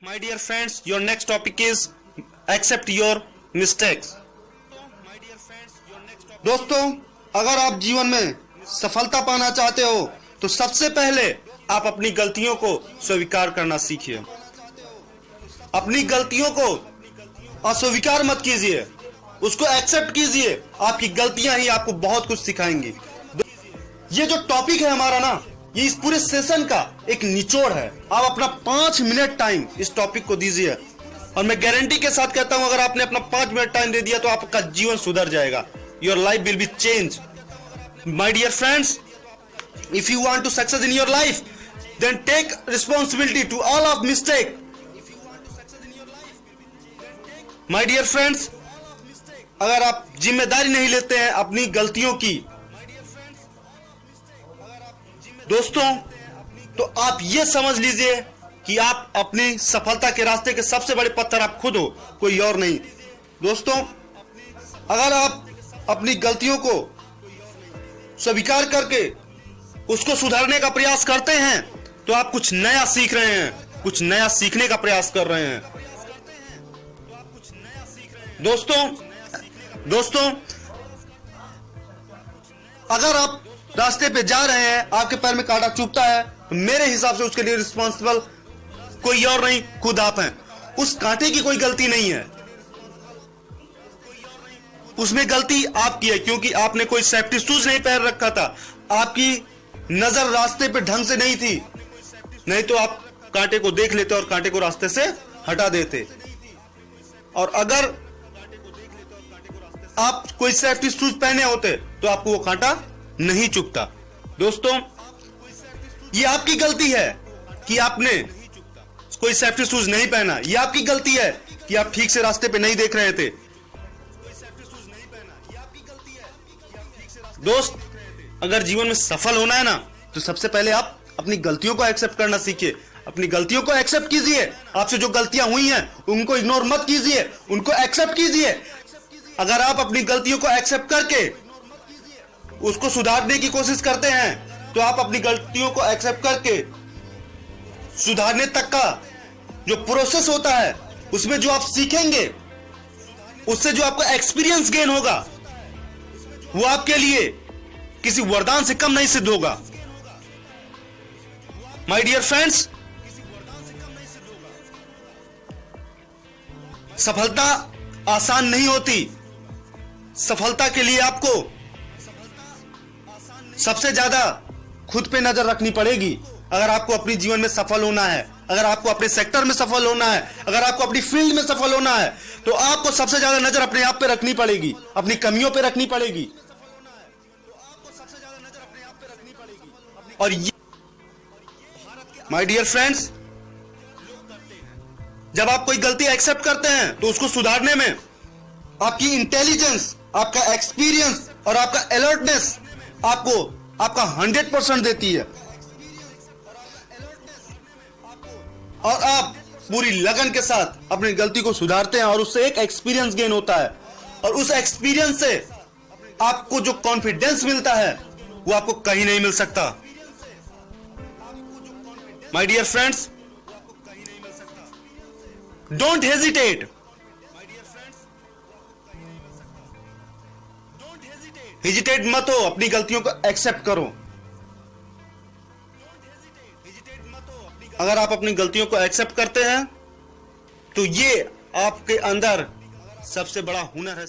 My dear friends, your next topic is accept your mistakes. दोस्तों, अगर आप जीवन में सफलता पाना चाहते हो तो सबसे पहले आप अपनी गलतियों को स्वीकार करना सीखिए। अपनी गलतियों को अस्वीकार मत कीजिए, उसको एक्सेप्ट कीजिए। आपकी गलतियां ही आपको बहुत कुछ सिखाएंगी। ये जो टॉपिक है हमारा ना, ये इस पूरे सेशन का एक निचोड़ है। आप अपना 5 मिनट टाइम इस टॉपिक को दीजिए और मैं गारंटी के साथ कहता हूं, अगर आपने अपना 5 मिनट टाइम दे दिया तो आपका जीवन सुधर जाएगा। Your life will be change. My dear friends, if you want to success in your life, then take responsibility to all of mistake. My dear friends, अगर आप जिम्मेदारी नहीं लेते हैं अपनी गलतियों की दोस्तों, तो आप ये समझ लीजिए कि आप अपनी सफलता के रास्ते के सबसे बड़े पत्थर आप खुद हो, कोई और नहीं। दोस्तों, अगर आप अपनी गलतियों को स्वीकार करके उसको सुधारने का प्रयास करते हैं तो आप कुछ नया सीख रहे हैं, कुछ नया सीखने का प्रयास कर रहे हैं। दोस्तों, अगर आप रास्ते पे जा रहे हैं, आपके पैर में कांटा चुभता है, तो मेरे हिसाब से उसके लिए रिस्पॉन्सिबल कोई और नहीं, खुद आप हैं। उस कांटे की कोई गलती नहीं है, उसमें गलती आपकी है, क्योंकि आपने कोई सेफ्टी शूज नहीं पहन रखा था, आपकी नजर रास्ते पे ढंग से नहीं थी, नहीं तो आप कांटे को देख लेते और कांटे को रास्ते से हटा देते। और अगर आप कोई सेफ्टी शूज पहने होते तो आपको वो कांटा नहीं चुभता। दोस्तों, ये आपकी गलती है कि आपने कोई सेफ्टी शूज नहीं पहना। ये आपकी गलती है कि आप ठीक से रास्ते पे नहीं देख रहे थे। दोस्त, अगर जीवन में सफल होना है ना, तो सबसे पहले आप अपनी गलतियों को एक्सेप्ट करना सीखिए। अपनी गलतियों को एक्सेप्ट कीजिए। आपसे जो गलतियां हुई हैं उनको इग्नोर मत कीजिए, उनको एक्सेप्ट कीजिए। अगर आप अपनी गलतियों को एक्सेप्ट करके उसको सुधारने की कोशिश करते हैं तो आप अपनी गलतियों को एक्सेप्ट करके सुधारने तक का जो प्रोसेस होता है, उसमें जो आप सीखेंगे, उससे जो आपको एक्सपीरियंस गेन होगा, वो आपके लिए किसी वरदान से कम नहीं सिद्ध होगा। माय डियर फ्रेंड्स, सफलता आसान नहीं होती। सफलता के लिए आपको सबसे ज्यादा खुद पे नजर रखनी पड़ेगी। अगर आपको अपने जीवन में सफल होना है, अगर आपको अपने सेक्टर में सफल होना है, अगर आपको अपनी फील्ड में सफल होना है, तो आपको सबसे ज्यादा नजर अपने आप पे रखनी पड़ेगी, अपनी कमियों पे रखनी पड़ेगी। और माय डियर फ्रेंड्स, जब आप कोई गलती एक्सेप्ट करते हैं तो उसको सुधारने में आपकी इंटेलिजेंस, आपका एक्सपीरियंस और आपका अलर्टनेस आपको आपका 100% देती है। और आप पूरी लगन के साथ अपनी गलती को सुधारते हैं और उससे एक एक्सपीरियंस गेन होता है। और उस एक्सपीरियंस से आपको जो कॉन्फिडेंस मिलता है वो आपको कहीं नहीं मिल सकता। My dear friends, don't hesitate. Hesitate मत हो, अपनी गलतियों को एक्सेप्ट करो। अगर आप अपनी गलतियों को एक्सेप्ट करते हैं तो ये आपके अंदर सबसे बड़ा हुनर है।